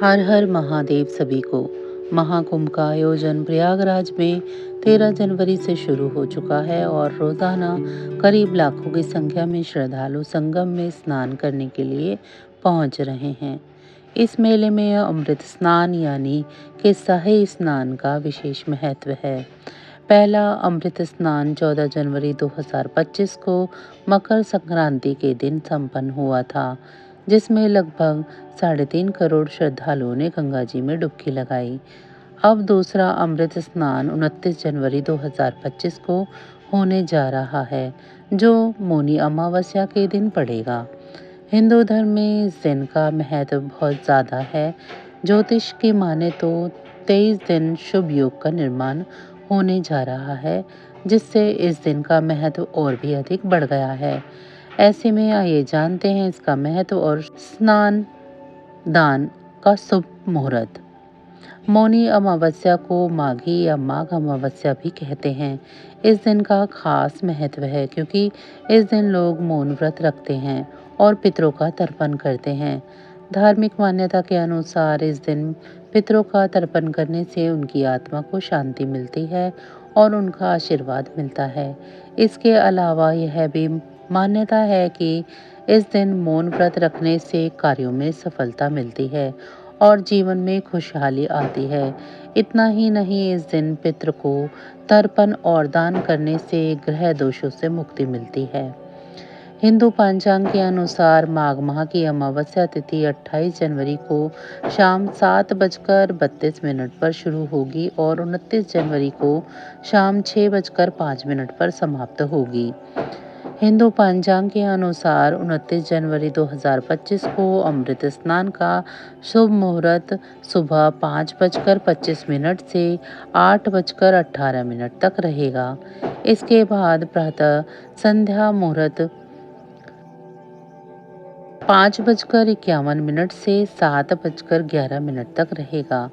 हर हर महादेव सभी को। महाकुंभ का आयोजन प्रयागराज में 13 जनवरी से शुरू हो चुका है और रोजाना करीब लाखों की संख्या में श्रद्धालु संगम में स्नान करने के लिए पहुंच रहे हैं। इस मेले में अमृत स्नान यानी कि सही स्नान का विशेष महत्व है। पहला अमृत स्नान 14 जनवरी 2025 को मकर संक्रांति के दिन संपन्न हुआ था, जिसमें लगभग 3.5 करोड़ श्रद्धालुओं ने गंगा जी में डुबकी लगाई। अब दूसरा अमृत स्नान 29 जनवरी 2025 को होने जा रहा है, जो मौनी अमावस्या के दिन पड़ेगा। हिंदू धर्म में इस दिन का महत्व बहुत ज़्यादा है। ज्योतिष की माने तो 23 दिन शुभ योग का निर्माण होने जा रहा है, जिससे इस दिन का महत्व और भी अधिक बढ़ गया है। ऐसे में आइए जानते हैं इसका महत्व और स्नान दान का शुभ मुहूर्त। मौनी अमावस्या को माघी या माघ अमावस्या भी कहते हैं। इस दिन का खास महत्व है क्योंकि इस दिन लोग मौन व्रत रखते हैं और पितरों का तर्पण करते हैं। धार्मिक मान्यता के अनुसार इस दिन पितरों का तर्पण करने से उनकी आत्मा को शांति मिलती है और उनका आशीर्वाद मिलता है। इसके अलावा यह भी मान्यता है कि इस दिन मौन व्रत रखने से कार्यों में सफलता मिलती है और जीवन में खुशहाली आती है। इतना ही नहीं, इस दिन पितृ को तर्पण और दान करने से ग्रह दोषों से मुक्ति मिलती है। हिंदू पंचांग के अनुसार माघ माह की अमावस्या तिथि 28 जनवरी को शाम 7:32 पर शुरू होगी और 29 जनवरी को शाम 6:05 पर समाप्त होगी। हिंदू पंचांग के अनुसार 29 जनवरी 2025 को अमृत स्नान का शुभ मुहूर्त सुबह 5:25 से 8:18 तक रहेगा। इसके बाद प्रातः संध्या मुहूर्त 5:51 से 7:11 तक रहेगा।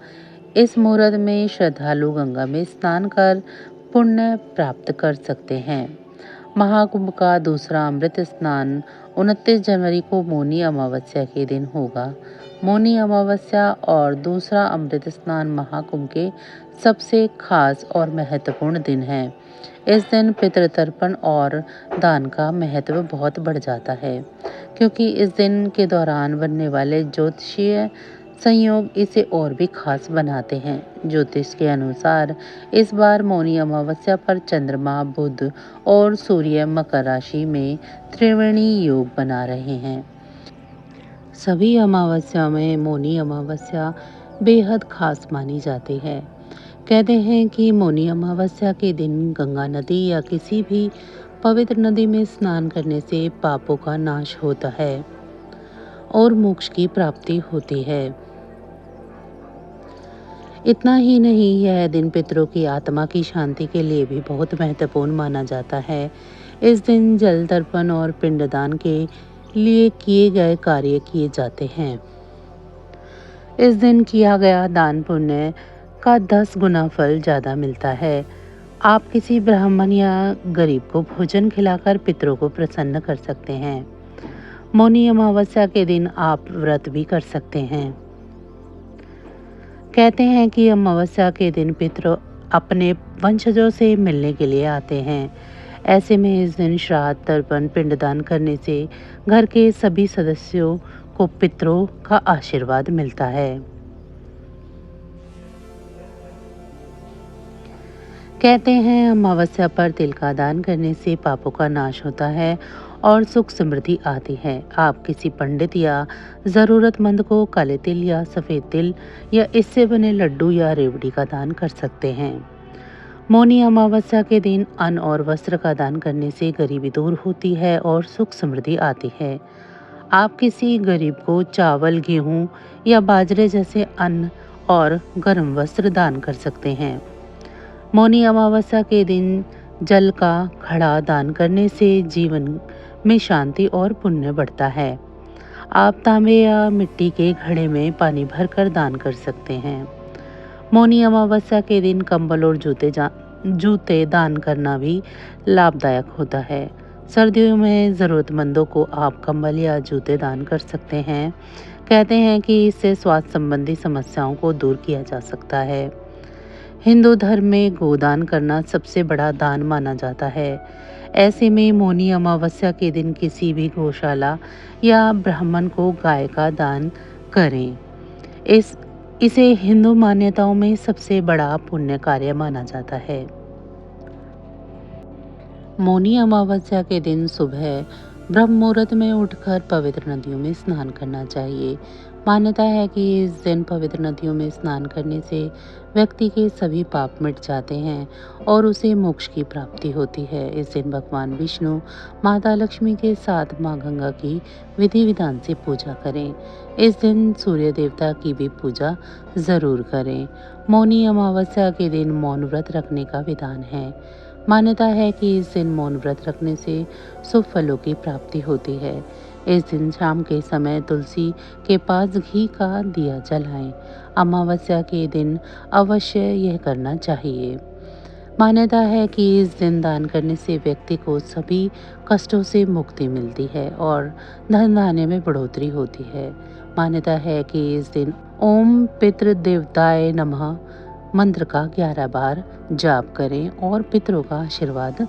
इस मुहूर्त में श्रद्धालु गंगा में स्नान कर पुण्य प्राप्त कर सकते हैं। महाकुंभ का दूसरा अमृत स्नान 29 जनवरी को मौनी अमावस्या के दिन होगा। मौनी अमावस्या और दूसरा अमृत स्नान महाकुंभ के सबसे खास और महत्वपूर्ण दिन है। इस दिन पितृतर्पण और दान का महत्व बहुत बढ़ जाता है, क्योंकि इस दिन के दौरान बनने वाले ज्योतिषीय संयोग इसे और भी खास बनाते हैं। ज्योतिष के अनुसार इस बार मौनी अमावस्या पर चंद्रमा, बुध और सूर्य मकर राशि में त्रिवेणी योग बना रहे हैं। सभी अमावस्या में मौनी अमावस्या बेहद खास मानी जाती है। कहते हैं कि मौनी अमावस्या के दिन गंगा नदी या किसी भी पवित्र नदी में स्नान करने से पापों का नाश होता है और मोक्ष की प्राप्ति होती है। इतना ही नहीं, यह दिन पितरों की आत्मा की शांति के लिए भी बहुत महत्वपूर्ण माना जाता है। इस दिन जल तर्पण और पिंडदान के लिए किए गए कार्य किए जाते हैं। इस दिन किया गया दान पुण्य का 10 गुना फल ज़्यादा मिलता है। आप किसी ब्राह्मण या गरीब को भोजन खिलाकर पितरों को प्रसन्न कर सकते हैं। मौनी अमावस्या के दिन आप व्रत भी कर सकते हैं। कहते हैं कि अमावस्या के दिन पितृ अपने वंशजों से मिलने के लिए आते हैं। ऐसे में इस दिन श्राद्ध, तर्पण, पिंडदान करने से घर के सभी सदस्यों को पितरों का आशीर्वाद मिलता है। कहते हैं अमावस्या पर तिल का दान करने से पापों का नाश होता है और सुख समृद्धि आती है। आप किसी पंडित या ज़रूरतमंद को काले तिल या सफ़ेद तिल या इससे बने लड्डू या रेवड़ी का दान कर सकते हैं। मौनी अमावस्या के दिन अन्न और वस्त्र का दान करने से गरीबी दूर होती है और सुख समृद्धि आती है। आप किसी गरीब को चावल, गेहूं या बाजरे जैसे अन्न और गर्म वस्त्र दान कर सकते हैं। मौनी अमावस्या के दिन जल का घड़ा दान करने से जीवन में शांति और पुण्य बढ़ता है। आप तांबे या मिट्टी के घड़े में पानी भरकर दान कर सकते हैं। मौनी अमावस्या के दिन कंबल और जूते दान करना भी लाभदायक होता है। सर्दियों में ज़रूरतमंदों को आप कंबल या जूते दान कर सकते हैं। कहते हैं कि इससे स्वास्थ्य संबंधी समस्याओं को दूर किया जा सकता है। हिंदू धर्म में गोदान करना सबसे बड़ा दान माना जाता है। ऐसे में मौनी अमावस्या के दिन किसी भी गौशाला या ब्राह्मण को गाय का दान करें। इस इसे हिंदू मान्यताओं में सबसे बड़ा पुण्य कार्य माना जाता है। मौनी अमावस्या के दिन सुबह ब्रह्म मुहूर्त में उठकर पवित्र नदियों में स्नान करना चाहिए। मान्यता है कि इस दिन पवित्र नदियों में स्नान करने से व्यक्ति के सभी पाप मिट जाते हैं और उसे मोक्ष की प्राप्ति होती है। इस दिन भगवान विष्णु, माता लक्ष्मी के साथ माँ गंगा की विधि विधान से पूजा करें। इस दिन सूर्य देवता की भी पूजा जरूर करें। मौनी अमावस्या के दिन मौन व्रत रखने का विधान है। मान्यता है कि इस दिन मौन व्रत रखने से शुभ फलों की प्राप्ति होती है। इस दिन शाम के समय तुलसी के पास घी का दिया जलाएं। अमावस्या के दिन अवश्य यह करना चाहिए। मान्यता है कि इस दिन दान करने से व्यक्ति को सभी कष्टों से मुक्ति मिलती है और धन धान्य में बढ़ोतरी होती है। मान्यता है कि इस दिन ओम पितृ देवताय नमः मंत्र का 11 बार जाप करें और पितरों का आशीर्वाद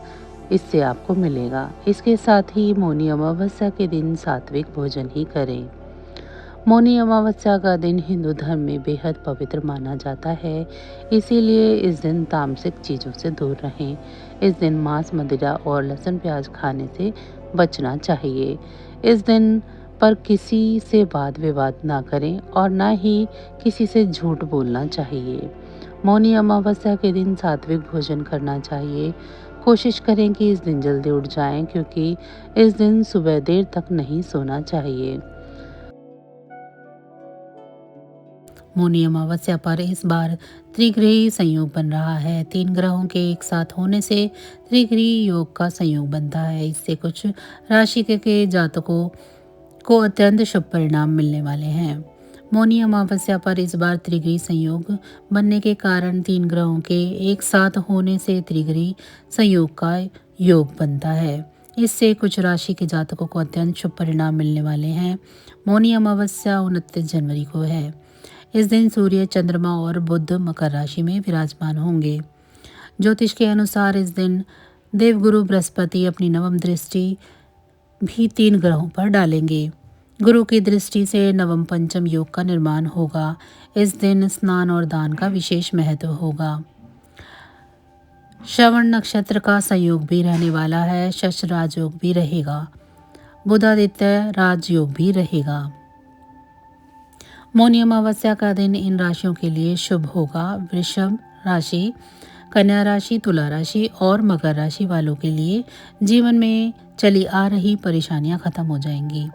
इससे आपको मिलेगा। इसके साथ ही मौनी अमावस्या के दिन सात्विक भोजन ही करें। मौनी अमावस्या का दिन हिंदू धर्म में बेहद पवित्र माना जाता है, इसीलिए इस दिन तामसिक चीज़ों से दूर रहें। इस दिन मांस, मदिरा और लहसुन प्याज खाने से बचना चाहिए। इस दिन पर किसी से वाद विवाद ना करें और ना ही किसी से झूठ बोलना चाहिए। मौनी अमावस्या के दिन सात्विक भोजन करना चाहिए। कोशिश करें कि इस दिन जल्दी उठ जाएं, क्योंकि इस दिन सुबह देर तक नहीं सोना चाहिए। मौनी अमावस्या पर इस बार त्रिग्रही संयोग बन रहा है। 3 ग्रहों के एक साथ होने से त्रिग्रही योग का संयोग बनता है। इससे कुछ राशि के जातकों को अत्यंत शुभ परिणाम मिलने वाले हैं। मौनी अमावस्या पर इस बार त्रिग्रही संयोग बनने के कारण 3 ग्रहों के एक साथ होने से त्रिग्रही संयोग का योग बनता है। इससे कुछ राशि के जातकों को अत्यंत शुभ परिणाम मिलने वाले हैं। मौनी अमावस्या 29 जनवरी को है। इस दिन सूर्य, चंद्रमा और बुध मकर राशि में विराजमान होंगे। ज्योतिष के अनुसार इस दिन देवगुरु बृहस्पति अपनी नवम दृष्टि भी 3 ग्रहों पर डालेंगे। गुरु की दृष्टि से नवम पंचम योग का निर्माण होगा। इस दिन स्नान और दान का विशेष महत्व होगा। श्रवण नक्षत्र का संयोग भी रहने वाला है। शश राजयोग भी रहेगा। बुधादित्य राजयोग भी रहेगा। मौनी अमावस्या का दिन इन राशियों के लिए शुभ होगा। वृषभ राशि, कन्या राशि, तुला राशि और मकर राशि वालों के लिए जीवन में चली आ रही परेशानियां खत्म हो जाएंगी।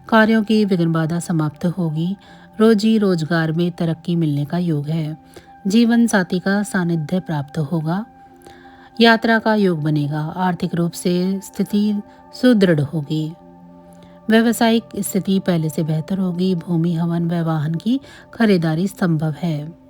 कार्यों की विघ्न बाधा समाप्त होगी। रोजी रोजगार में तरक्की मिलने का योग है। जीवन साथी का सानिध्य प्राप्त होगा। यात्रा का योग बनेगा। आर्थिक रूप से स्थिति सुदृढ़ होगी। व्यावसायिक स्थिति पहले से बेहतर होगी। भूमि, हवन व वाहन की खरीदारी संभव है।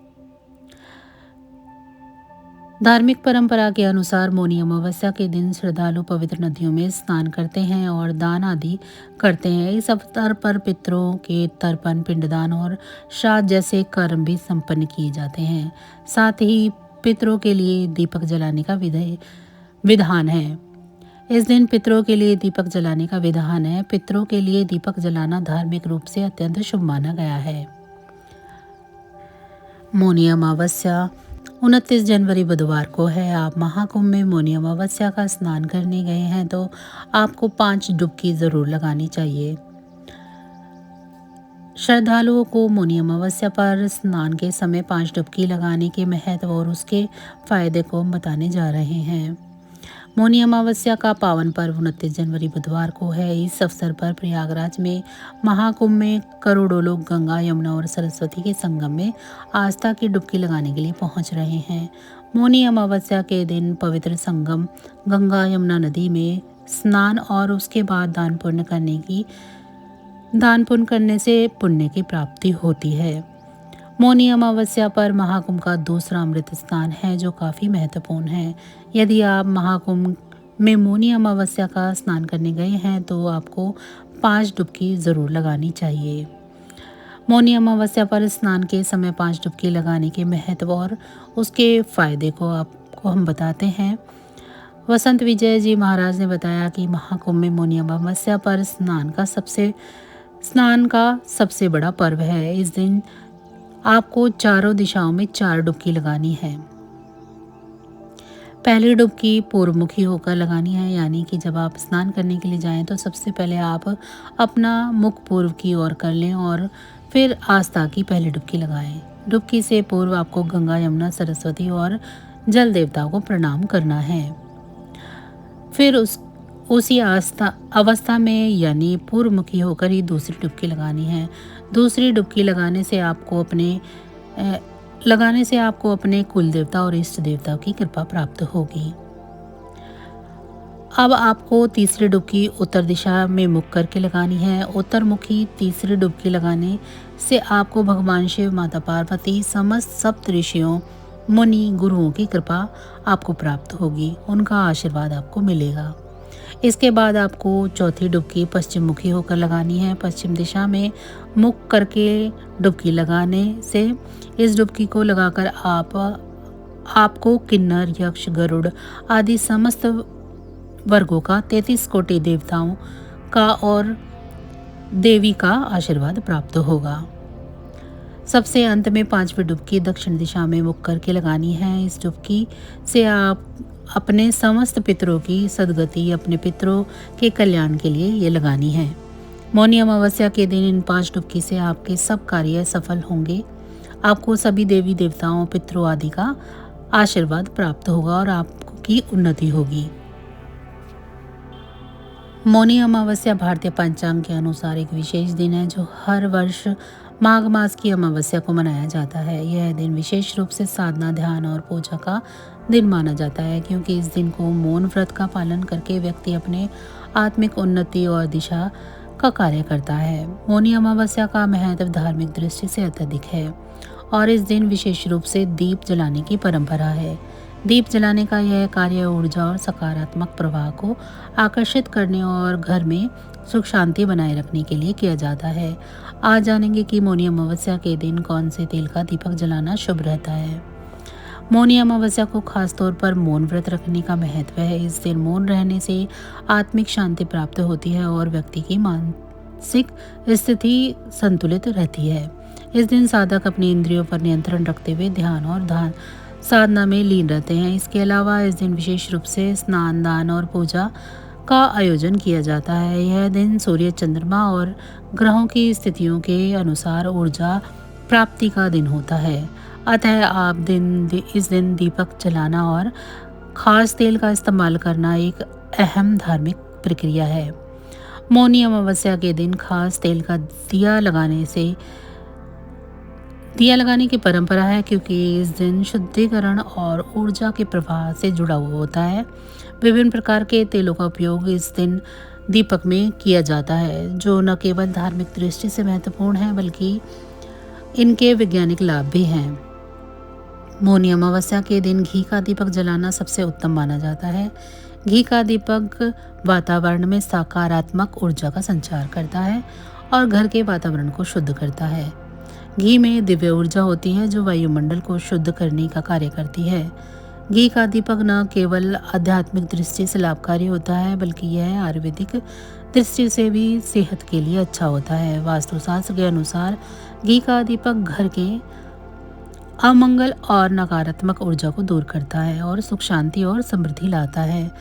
धार्मिक परंपरा के अनुसार मौनी अमावस्या के दिन श्रद्धालु पवित्र नदियों में स्नान करते हैं और दान आदि करते हैं। इस अवसर पर पितरों के तर्पण, पिंडदान और श्राद्ध जैसे कर्म भी संपन्न किए जाते हैं। साथ ही पितरों के लिए दीपक जलाने का विधान है। इस दिन पितरों के लिए दीपक जलाने का विधान है। पितरों के लिए दीपक जलाना धार्मिक रूप से अत्यंत शुभ माना गया है। मौनी अमावस्या 29 जनवरी बुधवार को है। आप महाकुंभ में मौनी अमावस्या का स्नान करने गए हैं तो आपको 5 डुबकी जरूर लगानी चाहिए। श्रद्धालुओं को मौनी अमावस्या पर स्नान के समय 5 डुबकी लगाने के महत्व और उसके फायदे को बताने जा रहे हैं। मौनी अमावस्या का पावन पर्व 29 जनवरी बुधवार को है। इस अवसर पर प्रयागराज में महाकुंभ में करोड़ों लोग गंगा, यमुना और सरस्वती के संगम में आस्था की डुबकी लगाने के लिए पहुंच रहे हैं। मौनी अमावस्या के दिन पवित्र संगम गंगा यमुना नदी में स्नान और उसके बाद दान पुण्य करने से पुण्य की प्राप्ति होती है। मौनी अमावस्या पर महाकुंभ का दूसरा अमृत स्नान है जो काफ़ी महत्वपूर्ण है। यदि आप महाकुंभ में मौनी अमावस्या का स्नान करने गए हैं तो आपको 5 डुबकी ज़रूर लगानी चाहिए। मौनी अमावस्या पर स्नान के समय 5 डुबकी लगाने के महत्व और उसके फायदे को आपको हम बताते हैं। वसंत विजय जी महाराज ने बताया कि महाकुंभ में मौनी अमावस्या पर स्नान का सबसे बड़ा पर्व है। इस दिन आपको चारों दिशाओं में 4 डुबकी लगानी है। पहली डुबकी पूर्वमुखी होकर लगानी है, यानी कि जब आप स्नान करने के लिए जाएं तो सबसे पहले आप अपना मुख पूर्व की ओर कर लें और फिर आस्था की पहली डुबकी लगाएं। डुबकी से पूर्व आपको गंगा, यमुना, सरस्वती और जल देवताओं को प्रणाम करना है। फिर उसी अवस्था में यानी पूर्वमुखी होकर ही दूसरी डुबकी लगानी है। दूसरी डुबकी लगाने से आपको अपने कुल देवता और इष्ट देवता की कृपा प्राप्त होगी। अब आपको तीसरी डुबकी उत्तर दिशा में मुख करके लगानी है। उत्तरमुखी तीसरी डुबकी लगाने से आपको भगवान शिव, माता पार्वती, समस्त सप्त ऋषियों, मुनि, गुरुओं की कृपा आपको प्राप्त होगी, उनका आशीर्वाद आपको मिलेगा। इसके बाद आपको चौथी डुबकी पश्चिम मुखी होकर लगानी है। पश्चिम दिशा में मुख करके डुबकी लगाने से इस डुबकी को लगाकर आपको किन्नर, यक्ष, गरुड़ आदि समस्त वर्गों का 33 कोटि देवताओं का और देवी का आशीर्वाद प्राप्त होगा। सबसे अंत में 5वीं डुबकी दक्षिण दिशा में मुख करके लगानी है। इस डुबकी से आप अपने समस्त पितरों की सद्गति, अपने पितरों के कल्याण के लिए ये लगानी है। मौनी अमावस्या के दिन इन 5 डुबकी से आपके सब कार्य सफल होंगे। आपको सभी देवी देवताओं, पितरों आदि का आशीर्वाद प्राप्त होगा और आपकी उन्नति होगी। मौनी अमावस्या भारतीय पंचांग के अनुसार एक विशेष दिन है जो हर वर्ष माघ मास की अमावस्या को मनाया जाता है। यह दिन विशेष रूप से साधना, ध्यान और पूजा का दिन माना जाता है, क्योंकि इस दिन को मौन व्रत का पालन करके व्यक्ति अपने आत्मिक उन्नति और दिशा का कार्य करता है। मौनी अमावस्या का महत्व धार्मिक दृष्टि से अत्यधिक है और इस दिन विशेष रूप से दीप जलाने की परंपरा है। दीप जलाने का यह कार्य ऊर्जा और सकारात्मक प्रवाह को आकर्षित करने और घर में सुख शांति बनाए रखने के लिए किया जाता है। आज जानेंगे कि मौनी अमावस्या के दिन कौन से तेल का दीपक जलाना शुभ रहता है। मौनी अमावस्या को खास तौर पर मौन व्रत रखने का महत्व है। इस दिन मौन रहने से आत्मिक शांति प्राप्त होती है और व्यक्ति की मानसिक स्थिति संतुलित रहती है। इस दिन साधक अपनी इंद्रियों पर नियंत्रण रखते हुए ध्यान और साधना में लीन रहते हैं। इसके अलावा इस दिन विशेष रूप से स्नान, दान और पूजा का आयोजन किया जाता है। यह दिन सूर्य, चंद्रमा और ग्रहों की स्थितियों के अनुसार ऊर्जा प्राप्ति का दिन होता है। अतः इस दिन दीपक जलाना और खास तेल का इस्तेमाल करना एक अहम धार्मिक प्रक्रिया है। मौनी अमावस्या के दिन खास तेल का दिया लगाने की परंपरा है, क्योंकि इस दिन शुद्धिकरण और ऊर्जा के प्रवाह से जुड़ा हुआ होता है। विभिन्न प्रकार के तेलों का उपयोग इस दिन दीपक में किया जाता है, जो न केवल धार्मिक दृष्टि से महत्वपूर्ण है बल्कि इनके वैज्ञानिक लाभ भी हैं। मौनी अमावस्या के दिन घी का दीपक जलाना सबसे उत्तम माना जाता है। घी का दीपक वातावरण में सकारात्मक ऊर्जा का संचार करता है और घर के वातावरण को शुद्ध करता है। घी में दिव्य ऊर्जा होती है जो वायुमंडल को शुद्ध करने का कार्य करती है। घी का दीपक न केवल आध्यात्मिक दृष्टि से लाभकारी होता है बल्कि यह आयुर्वेदिक दृष्टि से भी सेहत के लिए अच्छा होता है। वास्तुशास्त्र के अनुसार घी का दीपक घर के अमंगल और नकारात्मक ऊर्जा को दूर करता है और सुख, शांति और समृद्धि लाता है।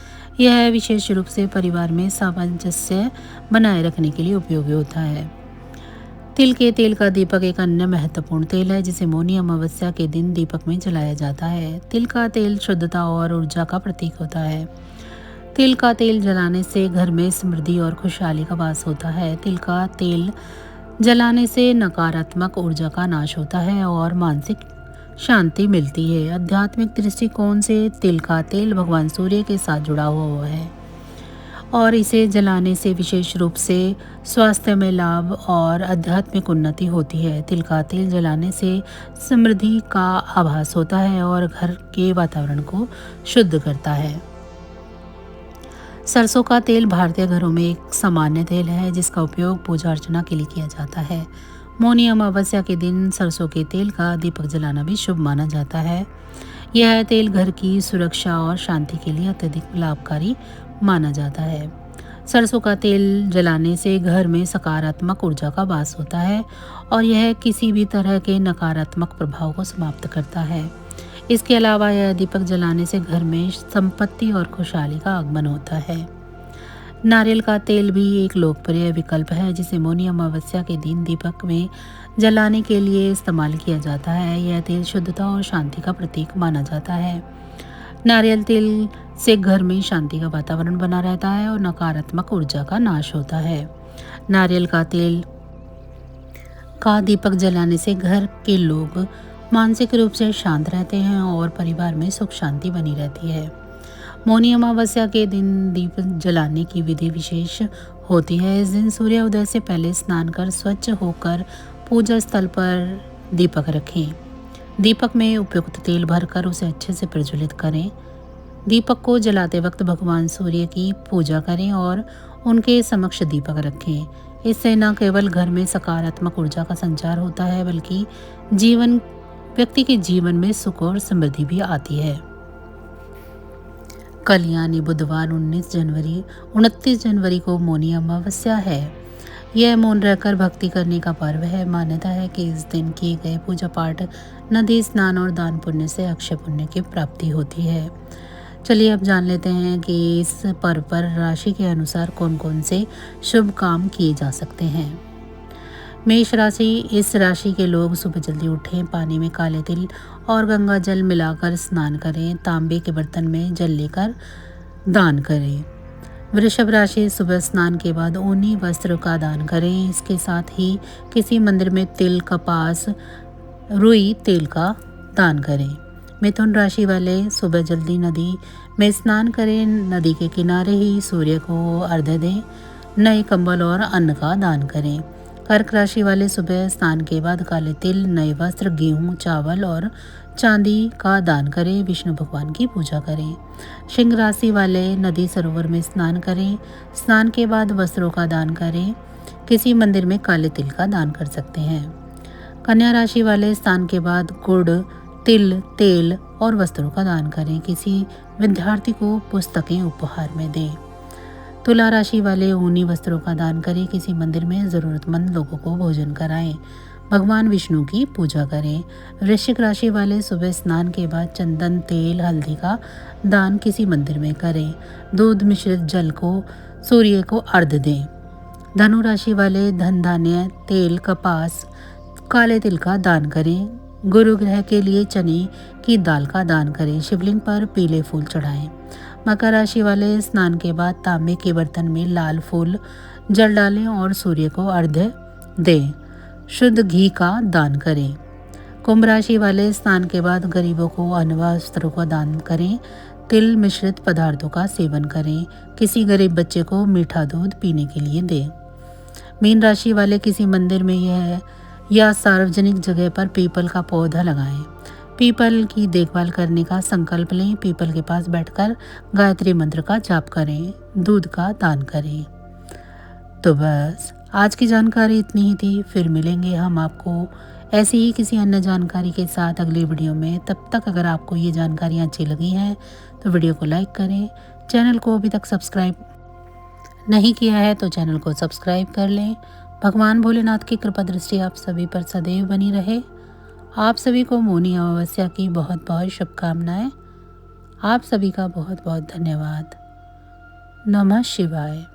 यह विशेष रूप से परिवार में सामंजस्य बनाए रखने के लिए उपयोगी होता है। तिल के तेल का दीपक एक अन्य महत्वपूर्ण तेल है जिसे मौनी अमावस्या के दिन दीपक में जलाया जाता है। तिल का तेल शुद्धता और ऊर्जा का प्रतीक होता है। तिल का तेल जलाने से घर में समृद्धि और खुशहाली का वास होता है। तिल का तेल जलाने से नकारात्मक ऊर्जा का नाश होता है और मानसिक शांति मिलती है। आध्यात्मिक दृष्टिकोण से तिल का तेल भगवान सूर्य के साथ जुड़ा हुआ है और इसे जलाने से विशेष रूप से स्वास्थ्य में लाभ और आध्यात्मिक उन्नति होती है। तिल का तेल जलाने से समृद्धि का आभास होता है और घर के वातावरण को शुद्ध करता है। सरसों का तेल भारतीय घरों में एक सामान्य तेल है जिसका उपयोग पूजा अर्चना के लिए किया जाता है। मौनी अमावस्या के दिन सरसों के तेल का दीपक जलाना भी शुभ माना जाता है। यह तेल घर की सुरक्षा और शांति के लिए अत्यधिक लाभकारी माना जाता है। सरसों का तेल जलाने से घर में सकारात्मक ऊर्जा का वास होता है और यह किसी भी तरह के नकारात्मक प्रभाव को समाप्त करता है। इसके अलावा यह दीपक जलाने से घर में संपत्ति और खुशहाली का आगमन होता है। नारियल का तेल भी एक लोकप्रिय विकल्प है जिसे मौनी अमावस्या के दिन दीपक में जलाने के लिए इस्तेमाल किया जाता है। यह तेल शुद्धता और शांति का प्रतीक माना जाता है। नारियल तेल से घर में शांति का वातावरण बना रहता है और नकारात्मक ऊर्जा का नाश होता है। नारियल का तेल का दीपक जलाने से घर के लोग मानसिक रूप से शांत रहते हैं और परिवार में सुख शांति बनी रहती है। मौनी अमावस्या के दिन दीप जलाने की विधि विशेष होती है। इस दिन सूर्य उदय से पहले स्नान कर स्वच्छ होकर पूजा स्थल पर दीपक रखें। दीपक में उपयुक्त तेल भरकर उसे अच्छे से प्रज्वलित करें। दीपक को जलाते वक्त भगवान सूर्य की पूजा करें और उनके समक्ष दीपक रखें। इससे न केवल घर में सकारात्मक ऊर्जा का संचार होता है बल्कि व्यक्ति के जीवन में सुख और समृद्धि भी आती है। कल यानी बुधवार 29 जनवरी को मौनी अमावस्या है। यह मौन रहकर भक्ति करने का पर्व है। मान्यता है कि इस दिन किए गए पूजा पाठ, नदी स्नान और दान पुण्य से अक्षय पुण्य की प्राप्ति होती है। चलिए अब जान लेते हैं कि इस पर्व पर राशि के अनुसार कौन कौन से शुभ काम किए जा सकते हैं। मेष राशि। इस राशि के लोग सुबह जल्दी उठें, पानी में काले तिल और गंगा जल मिलाकर स्नान करें, तांबे के बर्तन में जल लेकर दान करें। वृषभ राशि। सुबह स्नान के बाद ऊनी वस्त्र का दान करें। इसके साथ ही किसी मंदिर में तिल, कपास, रुई तेल का दान करें। मिथुन राशि वाले सुबह जल्दी नदी में स्नान करें, नदी के किनारे ही सूर्य को अर्घ्य दें, नए कंबल और अन्न का दान करें। कर्क राशि वाले सुबह स्नान के बाद काले तिल, नए वस्त्र, गेहूं, चावल और चांदी का दान करें, विष्णु भगवान की पूजा करें। सिंह राशि वाले नदी सरोवर में स्नान करें, स्नान के बाद वस्त्रों का दान करें, किसी मंदिर में काले तिल का दान कर सकते हैं। कन्या राशि वाले स्नान के बाद गुड़, तिल, तेल और वस्त्रों का दान करें, किसी विद्यार्थी को पुस्तकें उपहार में दें। तुला राशि वाले ऊनी वस्त्रों का दान करें, किसी मंदिर में जरूरतमंद लोगों को भोजन कराएं, भगवान विष्णु की पूजा करें। वृश्चिक राशि वाले सुबह स्नान के बाद चंदन, तेल, हल्दी का दान किसी मंदिर में करें, दूध मिश्रित जल को सूर्य को अर्घ्य दें। धनु राशि वाले धन, धान्य, तेल, कपास, काले तिल का दान करें, गुरु ग्रह के लिए चने की दाल का दान करें, शिवलिंग पर पीले फूल चढ़ाएं। मकर राशि वाले स्नान के बाद तांबे के बर्तन में लाल फूल जल डालें और सूर्य को अर्घ्य दें, शुद्ध घी का दान करें। कुंभ राशि वाले स्नान के बाद गरीबों को अन्न वस्त्रों का दान करें, तिल मिश्रित पदार्थों का सेवन करें, किसी गरीब बच्चे को मीठा दूध पीने के लिए दें। मीन राशि वाले किसी मंदिर में या सार्वजनिक जगह पर पीपल का पौधा लगाएं, पीपल की देखभाल करने का संकल्प लें, पीपल के पास बैठकर गायत्री मंत्र का जाप करें, दूध का दान करें। तो बस आज की जानकारी इतनी ही थी। फिर मिलेंगे हम आपको ऐसी ही किसी अन्य जानकारी के साथ अगली वीडियो में। तब तक अगर आपको ये जानकारियाँ अच्छी लगी हैं तो वीडियो को लाइक करें। चैनल को अभी तक सब्सक्राइब नहीं किया है तो चैनल को सब्सक्राइब कर लें। भगवान भोलेनाथ की कृपा दृष्टि आप सभी पर सदैव बनी रहे। आप सभी को मौनी अमावस्या की बहुत बहुत शुभकामनाएं। आप सभी का बहुत बहुत धन्यवाद। नमः शिवाय।